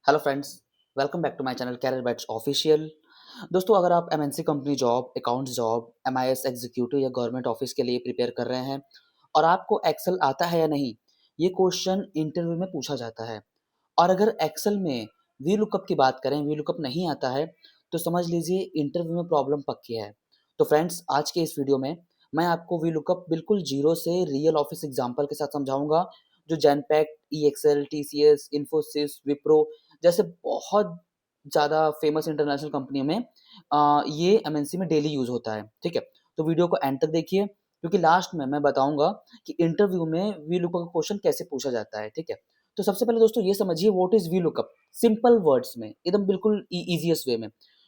Hello friends, welcome back to my channel career bats official. दोस्तों, अगर आप MNC company job, accounts job, MIS executive या government office के लिए prepare कर रहे हैं और आपको एक्सेल आता है या नहीं, ये क्वेश्चन इंटरव्यू में पूछा जाता है। और अगर एक्सेल में वी लुकअप की बात करें, वी लुकअप नहीं आता है, तो समझ लीजिए इंटरव्यू में प्रॉब्लम पक्की है। तो फ्रेंड्स, आज के इस वीडियो में मैं आपको वी लुकअप बिल्कुल जीरो से रियल ऑफिस एग्जांपल के साथ समझाऊंगा, जो जेनपैक्ट, ईएक्सएल, टीसीएस, इन्फोसिस, विप्रो जैसे बहुत ज़्यादा फेमस इंटरनेशनल कंपनियों में ये एमएनसी में डेली यूज़ होता है। ठीक है? तो वीडियो को एंड तक देखिए, क्योंकि लास्ट में मैं बताऊंगा कि इंटरव्यू में वी लुकअप का क्वेश्चन कैसे पूछा जाता है। ठीक है? तो सबसे पहले दोस्तों ये समझिए what is V lookup. Simple words में, एकदम बिल्कुल ईजीएस्ट वे में,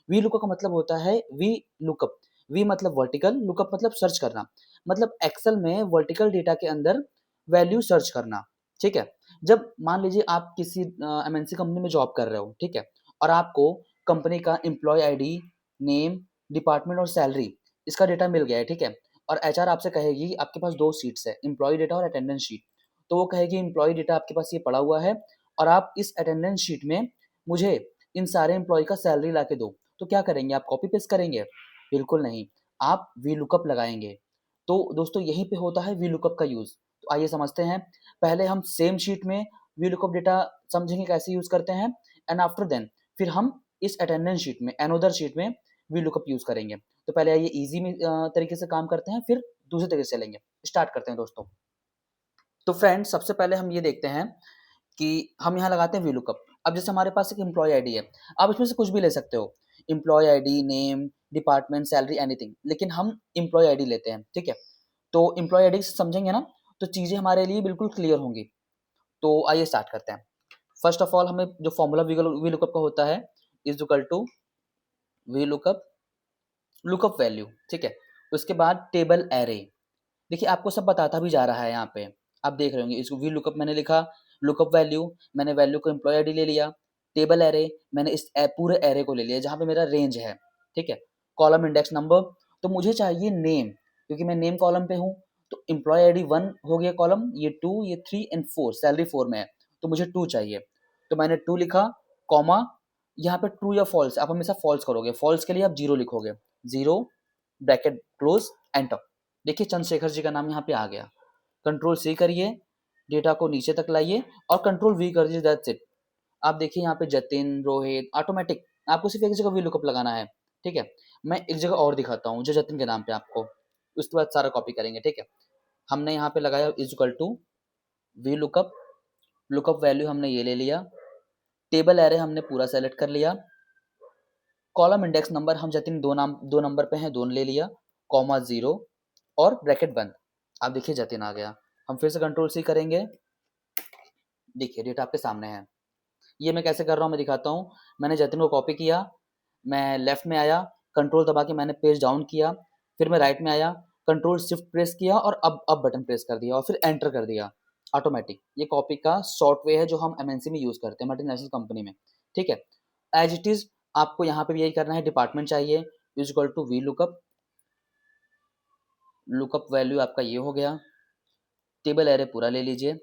वी लुकअप का मतलब होता है वी लुकअप। वी मतलब वर्टिकल, लुकअप मतलब सर्च करना। मतलब एक्सेल में वर्टिकल डेटा के अंदर वैल्यू सर्च करना। ठीक है? जब मान लीजिए आप किसी एमएनसी कंपनी में जॉब कर रहे हो, ठीक है, और आपको कंपनी का एम्प्लॉय आईडी, नेम, डिपार्टमेंट और सैलरी, इसका डेटा मिल गया है। ठीक है? और एचआर आपसे कहेगी कि आपके पास दो शीट्स है, एम्प्लॉय डेटा और अटेंडेंस शीट। तो वो कहेगी एम्प्लॉय डेटा आपके पास ये पड़ा हुआ है और आप इस अटेंडेंस शीट में मुझे इन सारे एम्प्लॉय का सैलरी ला के दो। तो क्या करेंगे आप? कॉपी पेस्ट करेंगे? बिल्कुल नहीं, आप वी लुकअप लगाएंगे। तो दोस्तों यहीं पे होता है वी लुकअप का यूज। तो आइए समझते हैं। पहले हम सेम शीट में वी लुकअप डेटा समझेंगे कैसे यूज करते हैं, एंड आफ्टर देन फिर हम इस अटेंडेंस शीट में, अनदर शीट में वी लुकअप यूज करेंगे। तो पहले आइए इजी में तरीके से काम करते हैं, फिर दूसरे तरीके से चलेंगे। स्टार्ट करते हैं दोस्तों। तो फ्रेंड्स, सबसे पहले हम ये देखते हैं कि हम यहाँ लगाते हैं वी लुकअप। अब जैसे हमारे पास एक एम्प्लॉय आईडी है, आप इसमें से कुछ भी ले सकते हो, employ ID, name, department, salary, anything, लेकिन हम एम्प्लॉय आईडी लेते हैं। ठीक है? तो एम्प्लॉय आईडी से समझेंगे ना, तो चीजें हमारे लिए बिल्कुल क्लियर होंगी। तो आइए स्टार्ट करते हैं। फर्स्ट ऑफ ऑल, हमें जो फॉर्मूला वी लुकअप का होता है, is equal to V lookup, lookup value. ठीक है? उसके बाद टेबल एरे। देखिए आपको सब बताता भी जा रहा है यहाँ पे, आप देख रहे होंगे। इसको वी लुकअप मैंने लिखा, लुकअप वैल्यू, मैंने वैल्यू को एम्प्लॉय आईडी ले लिया। टेबल एरे, मैंने इस पूरे एरे को ले लिया जहाँ पे मेरा रेंज है। ठीक है? कॉलम इंडेक्स नंबर, तो मुझे चाहिए नेम, क्योंकि मैं नेम कॉलम पे हूँ। तो एम्प्लॉय आईडी 1 हो गया कॉलम, ये 2, ये 3 एंड 4, सैलरी 4 में है, तो मुझे 2 चाहिए। तो मैंने 2 लिखा, कॉमा, यहाँ पे ट्रू या फॉल्स, आप हमेशा फॉल्स करोगे। फॉल्स के लिए आप 0 लिखोगे, 0, ब्रैकेट क्लोज, एंटर। देखिए चंद्रशेखर जी का नाम यहाँ पे आ गया। कंट्रोल सी करिए, डेटा को नीचे तक लाइए और कंट्रोल वी कर दीजिए, दैट्स इट। आप देखिए यहाँ पे जतिन, रोहित, ऑटोमेटिक। आपको सिर्फ एक जगह वी लुकअप लगाना है। ठीक है? मैं एक जगह और दिखाता हूँ जो जतिन के नाम पे आपको, उसके बाद सारा कॉपी करेंगे। ठीक है? हमने यहाँ पे लगाया is equal to V lookup, lookup value हमने ये ले लिया, टेबल एरे हमने पूरा सेलेक्ट कर लिया, कॉलम इंडेक्स नंबर हम जतिन दो नंबर पे हैं, दोनों ले लिया, कॉमा 0 और ब्रैकेट बंद। आप देखिए जतिन आ गया। हम फिर से कंट्रोल सी करेंगे, देखिए डेटा आपके सामने है। ये मैं कैसे कर रहा हूँ मैं दिखाता हूँ। मैंने जतिन को कॉपी किया, मैं लेफ्ट में आया, कंट्रोल दबा के मैंने पेज डाउन किया, फिर मैं राइट में आया, कंट्रोल शिफ्ट प्रेस किया और अब बटन प्रेस कर दिया और फिर एंटर कर दिया। ऑटोमेटिक, ये कॉपी का शॉर्ट वे है जो हम एमएनसी में यूज करते हैं, मल्टीनेशनल कंपनी में। ठीक है? एज इट इज आपको यहाँ पे भी यही करना है। डिपार्टमेंट चाहिए, is equal to V lookup, lookup value आपका ये हो गया, टेबल एरे पूरा ले लीजिए।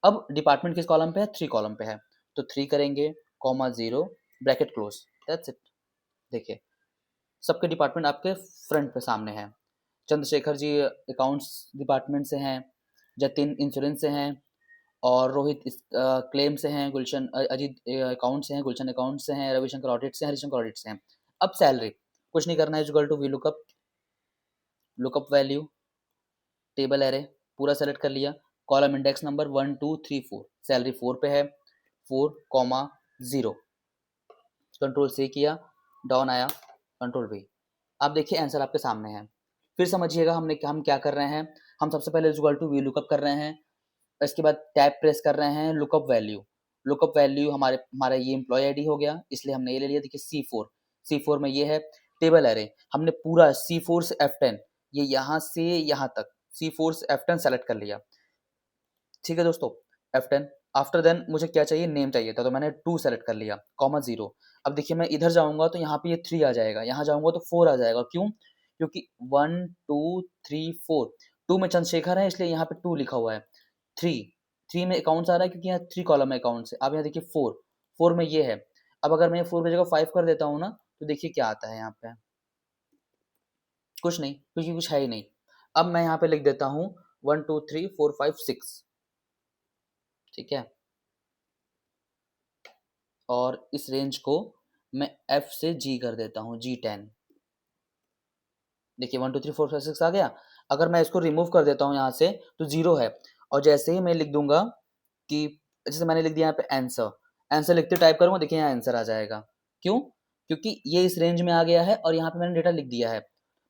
अब डिपार्टमेंट किस कॉलम पे है? 3 कॉलम पे है, तो 3 करेंगे, comma 0, bracket close, that's it. देखिए सबके डिपार्टमेंट आपके फ्रंट पे सामने है। चंद्रशेखर जी अकाउंट्स डिपार्टमेंट से हैं, जतिन इंश्योरेंस से हैं, और रोहित क्लेम से हैं, गुलशन अजीत अकाउंट से हैं, गुलशन अकाउंट से हैं, रविशंकर ऑडिट से हैं, हरिशंकर ऑडिट से हैं। अब सैलरी कुछ नहीं करना है, equal to V lookup, lookup value, table array पूरा सेलेक्ट कर लिया, कॉलम इंडेक्स नंबर 1 2 3 4, सैलरी 4 पे है, 4 कॉमा 0, कंट्रोल से किया, डाउन आया, कंट्रोल वी। आप देखिए आंसर आपके सामने है। फिर समझिएगा हम क्या कर रहे हैं। हम सबसे पहले इक्वल टू वी लुकअप कर रहे हैं, इसके बाद टैब प्रेस कर रहे हैं, लुकअप वैल्यू। लुकअप वैल्यू हमारा ये एम्प्लॉय आईडी हो गया, इसलिए हमने ये ले लिया। देखिए C4 में ये है। टेबल एरे हमने पूरा C4 से F10, ये यहाँ से यहाँ तक C4 से F10 सेलेक्ट कर लिया। ठीक है दोस्तों, F10। आफ्टर देन मुझे क्या चाहिए? नेम चाहिए था, तो मैंने 2 सेलेक्ट कर लिया, कॉमा 0। अब देखिए मैं इधर जाऊंगा तो यहाँ पे ये 3 आ जाएगा, यहाँ जाऊंगा तो 4 आ जाएगा। क्यों? क्योंकि 1 2 3 4, 2 में चंद्रशेखर है इसलिए यहाँ पे 2 लिखा हुआ है। 3 में अकाउंट्स आ रहा है क्योंकि यहाँ 3 कॉलम है अकाउंट से। अब यहाँ देखिए 4, 4 में ये है। अब अगर मैं 4 की जगह 5 कर देता हूँ ना, तो देखिए क्या आता है यहाँ पे, कुछ नहीं, क्योंकि कुछ है ही नहीं। अब मैं यहाँ पे लिख देता हूँ 1 2 3 4 5 6, ठीक है, और इस रेंज को मैं F से G कर देता हूँ, G10। देखिए 1 2 3 4 5 6 आ गया। अगर मैं इसको रिमूव कर देता हूँ यहाँ से, तो 0 है। और जैसे ही मैं लिख दूंगा कि, जैसे मैंने लिख दिया यहाँ पे आंसर, आंसर लिखते टाइप करूँगा, देखिए यहाँ आंसर आ जाएगा। क्यों? क्योंकि ये इस रेंज में आ गया है और यहाँ पे मैंने डेटा लिख दिया है।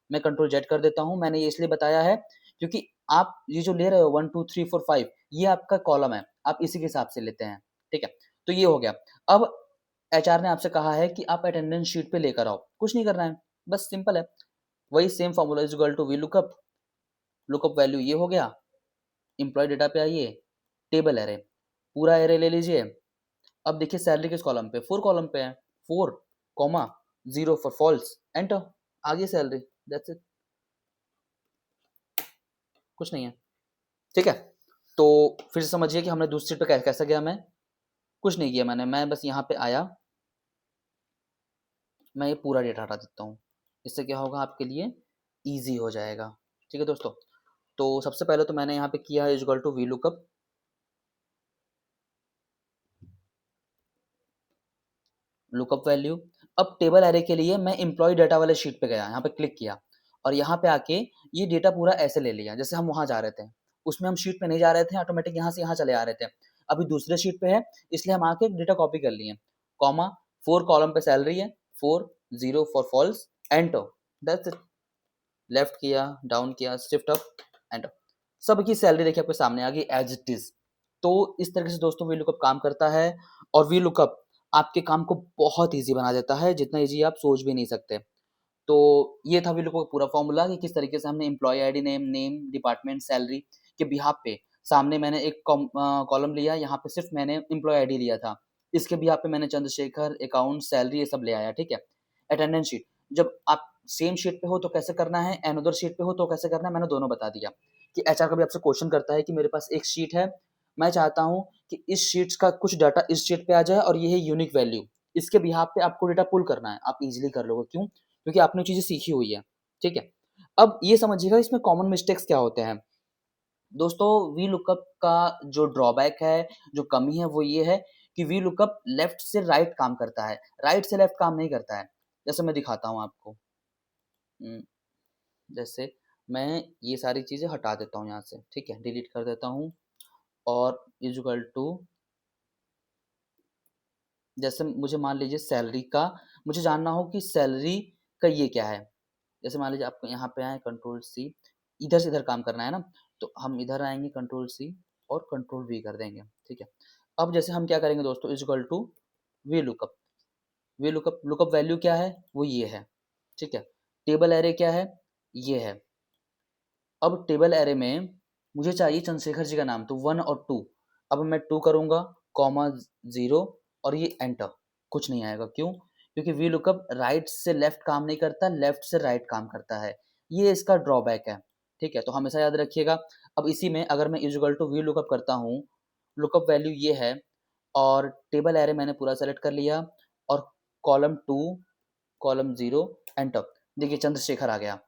मैं कंट्रोल जेड कर देता हूँ। मैंने ये इसलिए बताया है क्योंकि आप ये जो ले रहे हो 1 2 3 4 5, ये आपका कॉलम है, आप इसी के हिसाब से लेते हैं, ठीक है। तो ये हो गया। अब एचआर ने आपसे कहा है कि आप अटेंडेंस शीट पे लेकर आओ, कुछ नहीं करना है, बस सिंपल है, वही same formula is equal to V lookup, lookup value ये हो गया, एम्प्लॉय डेटा पे आइए, टेबल एरे, पूरा एरे ले लीजिए। अब देखिए सैलरी किस कॉलम पे, 4 कॉलम पे है, 4 कॉमा 0 फॉर फॉल्स, एंटर, आ गई सैलरी, दैट्स इट, कुछ नहीं है, ठीक है। तो फिर से समझिए कि हमने दूसरी सीट पे कैसे गया, मैं कुछ नहीं किया मैंने, मैं बस यहाँ पे आया, मैं ये पूरा डेटा हटा देता हूँ। इससे क्या होगा, आपके लिए ईजी हो जाएगा, ठीक है दोस्तों। तो सबसे पहले तो मैंने यहाँ पे किया है equal to V lookup, lookup value. अब टेबल एरे के लिए मैं एम्प्लॉय डेटा वाले शीट पे गया, यहाँ पे क्लिक किया और यहाँ पे आके ये डेटा पूरा ऐसे ले लिया जैसे हम वहाँ जा रहे थे। उसमें हम शीट पे नहीं जा रहे थे, ऑटोमेटिक यहाँ से यहाँ चले आ रहे थे। अभी दूसरे शीट पे है, इसलिए हम आके डेटा कॉपी कर लिए, कॉमा 4 कॉलम पे सैलरी है, 4 0 for false, enter, that's it. Left किया, डाउन किया, शिफ्ट अप, एंटर, सबकी सैलरी देखिए आपके सामने आ गई एज इट इज। तो इस तरीके से दोस्तों वी लुकअप काम करता है, और वी लुकअप आपके काम को बहुत ईजी बना देता है, जितना ईजी आप सोच भी नहीं सकते। तो ये था वी लुकअप का पूरा फॉर्मूला कि किस तरीके से हमने employ ID, name, department, salary के बिहाफ पे, सामने मैंने एक कॉलम लिया, यहाँ पे सिर्फ मैंने एम्प्लॉय आईडी लिया था, इसके बिहाफ पे मैंने चंद्रशेखर, अकाउंट, सैलरी, ये सब ले आया, ठीक है। अटेंडेंस शीट, जब आप सेम शीट पे हो तो कैसे करना है, अनदर शीट पे हो तो कैसे करना है, मैंने दोनों बता दिया। कि एचआर कभी आपसे क्वेश्चन करता है कि मेरे पास एक शीट है, मैं चाहता हूँ कि इस शीट्स का कुछ डाटा इस शीट पे आ जाए और ये है यूनिक वैल्यू, इसके बिहाफ पे आपको डेटा पुल करना है, आप इजीली कर लोगे। क्यों? क्योंकि आपने चीजें सीखी हुई है, ठीक है। अब ये समझिएगा इसमें कॉमन मिस्टेक्स क्या होते हैं दोस्तों। वी लुकअप का जो ड्रॉबैक है, जो कमी है, वो ये है कि वी लुकअप लेफ्ट से राइट काम करता है, राइट से लेफ्ट काम नहीं करता है। जैसे मैं दिखाता हूँ आपको, जैसे मैं ये सारी चीज़ें हटा देता हूँ यहाँ से, ठीक है, डिलीट कर देता हूँ, और इक्वल टू, जैसे मुझे मान लीजिए सैलरी का, मुझे जानना हो कि सैलरी का ये क्या है। जैसे मान लीजिए आपको यहाँ पे आए, कंट्रोल सी, इधर से इधर काम करना है ना, तो हम इधर आएंगे, कंट्रोल सी और कंट्रोल वी कर देंगे, ठीक है। अब जैसे हम क्या करेंगे दोस्तों, equal to V lookup, V lookup, lookup value क्या है, वो ये है, ठीक है। टेबल एरे क्या है, ये है। अब टेबल एरे में मुझे चाहिए चंद्रशेखर जी का नाम, तो 1 और 2। अब मैं 2 करूंगा, कॉमा 0, और ये एंटर, कुछ नहीं आएगा। क्यों? क्योंकि वी लुकअप राइट से लेफ्ट काम नहीं करता, लेफ्ट से राइट काम करता है, ये इसका ड्रॉबैक है, ठीक है। तो हमेशा याद रखिएगा। अब इसी में अगर मैं इक्वल टू वी लुकअप करता हूँ, लुकअप वैल्यू ये है, और टेबल एरे मैंने पूरा सेलेक्ट कर लिया, और कॉलम 2, कॉलम 0, एंटर, देखिए चंद्रशेखर आ गया।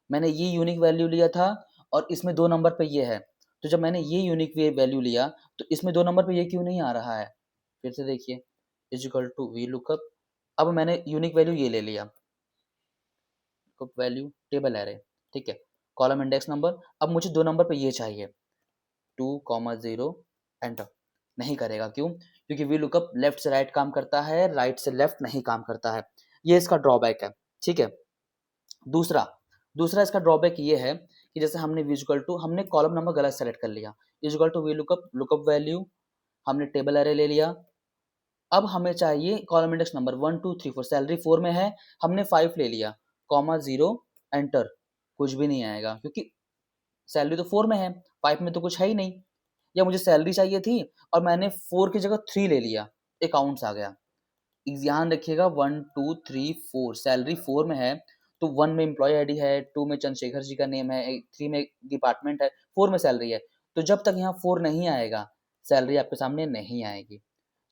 मैंने ये यूनिक वैल्यू लिया था, और इसमें 2 नंबर पे ये है, तो जब मैंने ये यूनिक वैल्यू लिया, तो इसमें 2 नंबर पे ये क्यों नहीं आ रहा है? फिर से देखिए, is equal to V lookup, अब मैंने यूनिक वैल्यू ये ले लिया, लुकअप वैल्यू टेबल एरे, ठीक है, कॉलम इंडेक्स नंबर। अब मुझे 2 नंबर पे ये चाहिए, 2 कॉमा 0, एंटर, नहीं करेगा। क्यों? क्योंकि वी लुकअप लेफ्ट से राइट काम करता है, राइट से लेफ्ट नहीं काम करता है, ये इसका ड्रॉबैक है, ठीक है। दूसरा दूसरा इसका ड्रॉबैक ये है कि जैसे हमने विजुअल टू, हमने कॉलम नंबर गलत सेलेक्ट कर लिया, equal to V lookup, lookup value, हमने टेबल एरे ले लिया। अब हमें चाहिए कॉलम इंडेक्स नंबर 1 2 3 4, सैलरी 4 में है, हमने 5 ले लिया, कॉमा 0, एंटर, कुछ भी नहीं आएगा क्योंकि सैलरी तो 4 में है, 5 में तो कुछ है ही नहीं। या मुझे सैलरी चाहिए थी और मैंने 4 की जगह 3 ले लिया, अकाउंट्स आ गया। ध्यान रखिएगा, 1 2 3 4, सैलरी 4 में है, तो 1 में एम्प्लॉय आईडी है, 2 में चंद्रशेखर जी का नेम है, 3 में डिपार्टमेंट है, 4 में सैलरी है। तो जब तक यहाँ 4 नहीं आएगा, सैलरी आपके सामने नहीं आएगी।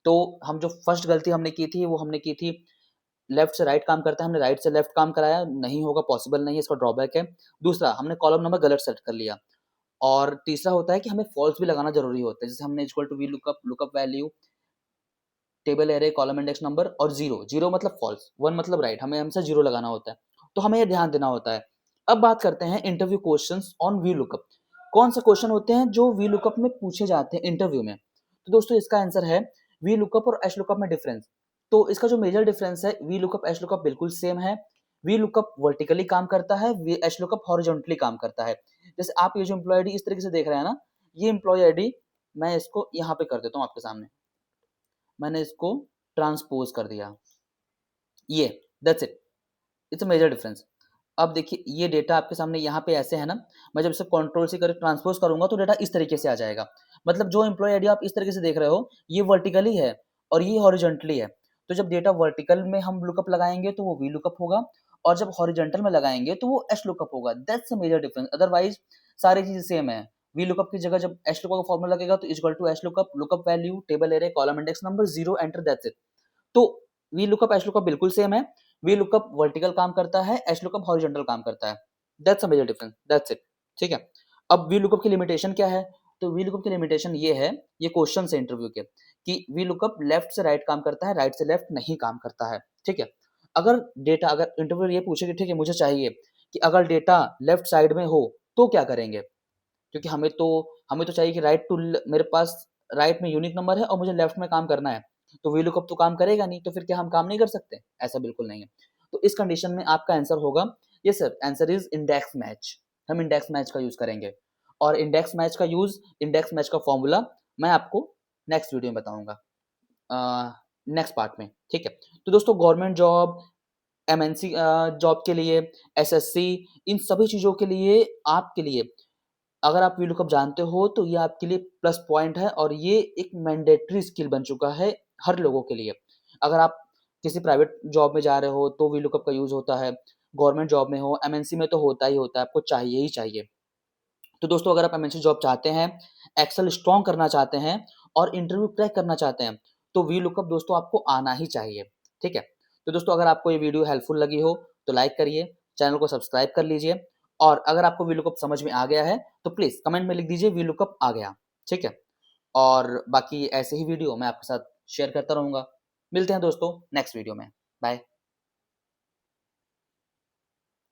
तो हम जो फर्स्ट गलती हमने की थी वो हमने की थी लेफ्ट से राइट काम करता है, हमने राइट से लेफ्ट काम कराया, नहीं होगा, पॉसिबल नहीं है, इसका ड्रॉबैक है। दूसरा, हमने कॉलम नंबर गलत सेट कर लिया। और तीसरा होता है कि हमें फॉल्स भी लगाना ज़रूरी होता है। जैसे हमने equal to V lookup, lookup value, table array, column index number और 0, 0 मतलब फॉल्स, 1 मतलब राइट, हमें हमेशा 0 लगाना होता है। तो हमें ये ध्यान देना होता है। अब बात करते हैं interview questions on V lookup. कौन से क्वेश्चन होते हैं जो वी लुकअप में पूछे जाते हैं इंटरव्यू में? तो दोस्तों इसका आंसर है वी लुकअप और एच लुकअप में डिफरेंस। तो इसका जो मेजर डिफरेंस है, वी लुकअप एच लुकअप बिल्कुल सेम है। वी लुकअप वर्टिकली काम करता है, एच लुकअप हॉरिजॉन्टली काम करता है। जैसे आप ये जो एम्प्लॉय आईडी इस तरीके से देख रहे हैं ना, ये एम्प्लॉय आईडी मैं इसको यहाँ पे कर देता हूँ आपके सामने, मैंने इसको ट्रांसपोज कर दिया, ये that's it, it's a major difference. अब देखिए ये डेटा आपके सामने यहाँ पे ऐसे है ना, मैं जब इसे कंट्रोल से कर ट्रांसपोज करूंगा तो डेटा इस तरीके से आ जाएगा। मतलब जो एम्प्लॉय आईडी आप इस तरीके से देख रहे हो, ये वर्टिकली है और ये हॉरिजॉन्टली है। तो जब डेटा वर्टिकल में हम लुकअप लगाएंगे तो वो वी लुकअप होगा, और जब हॉरिजॉन्टल में लगाएंगे तो वो एच लुकअप होगा। That's a major difference, otherwise सारी चीजें सेम है। वी लुकअप की जगह जब एच लुकअप का फॉर्मूला लगेगा तो equal to H lookup, lookup value, table array, column index number, 0 enter, that's it. तो वी लुकअप एच लुकअप बिल्कुल सेम है। वी लुकअप वर्टिकल काम करता है, एच लुकअप हॉरिजॉन्टल काम करता है। That's a major difference, that's it. ठीक है। अब वी लुकअप की लिमिटेशन क्या है? तो वी लुकअप की लिमिटेशन ये है, ये क्वेश्चन है इंटरव्यू के, कि वी लुकअप लेफ्ट से राइट काम करता है, राइट से लेफ्ट नहीं काम करता है। ठीक है। अगर डेटा, अगर इंटरव्यू ये पूछे कि ठीक है मुझे चाहिए कि अगर डेटा लेफ्ट साइड में हो तो क्या करेंगे, क्योंकि हमें तो चाहिए कि राइट टू, मेरे पास राइट में यूनिक नंबर है और मुझे लेफ्ट में काम करना है, तो वी लुकअप तो काम करेगा नहीं, तो फिर क्या हम काम नहीं कर सकते? ऐसा बिल्कुल नहीं है। तो इस कंडीशन में आपका आंसर होगा, ये sir answer is index match. हम इंडेक्स मैच का यूज करेंगे, और इंडेक्स मैच का यूज, इंडेक्स मैच का फॉर्मूला मैं आपको नेक्स्ट वीडियो में बताऊंगा, नेक्स्ट पार्ट में। ठीक है। तो दोस्तों गवर्नमेंट जॉब, एमएनसी जॉब के लिए, एसएससी, इन सभी चीजों के लिए, आपके लिए अगर आप वीलुकअप जानते हो तो ये आपके लिए प्लस पॉइंट है, और ये एक मैंडेटरी स्किल बन चुका है हर लोगों के लिए। अगर आप किसी प्राइवेट जॉब में जा रहे हो तो वीलुकअप का यूज होता है, गवर्नमेंट जॉब में हो, एमएनसी में तो होता ही होता है, आपको चाहिए ही चाहिए। तो दोस्तों अगर आप एमएनसी जॉब चाहते हैं, एक्सेल स्ट्रॉन्ग करना चाहते हैं और इंटरव्यू क्रैक करना चाहते हैं, तो वीलुकअप दोस्तों आपको आना ही चाहिए। ठीक है। तो दोस्तों अगर आपको ये वीडियो हेल्पफुल लगी हो तो लाइक करिए, चैनल को सब्सक्राइब कर लीजिए, और अगर आपको वीलुकअप समझ में आ गया है तो प्लीज कमेंट में लिख दीजिए वीलुकअप आ गया। ठीक है। और बाकी ऐसे ही वीडियो मैं आपके साथ शेयर करता रहूंगा। मिलते हैं दोस्तों नेक्स्ट वीडियो में। बाय।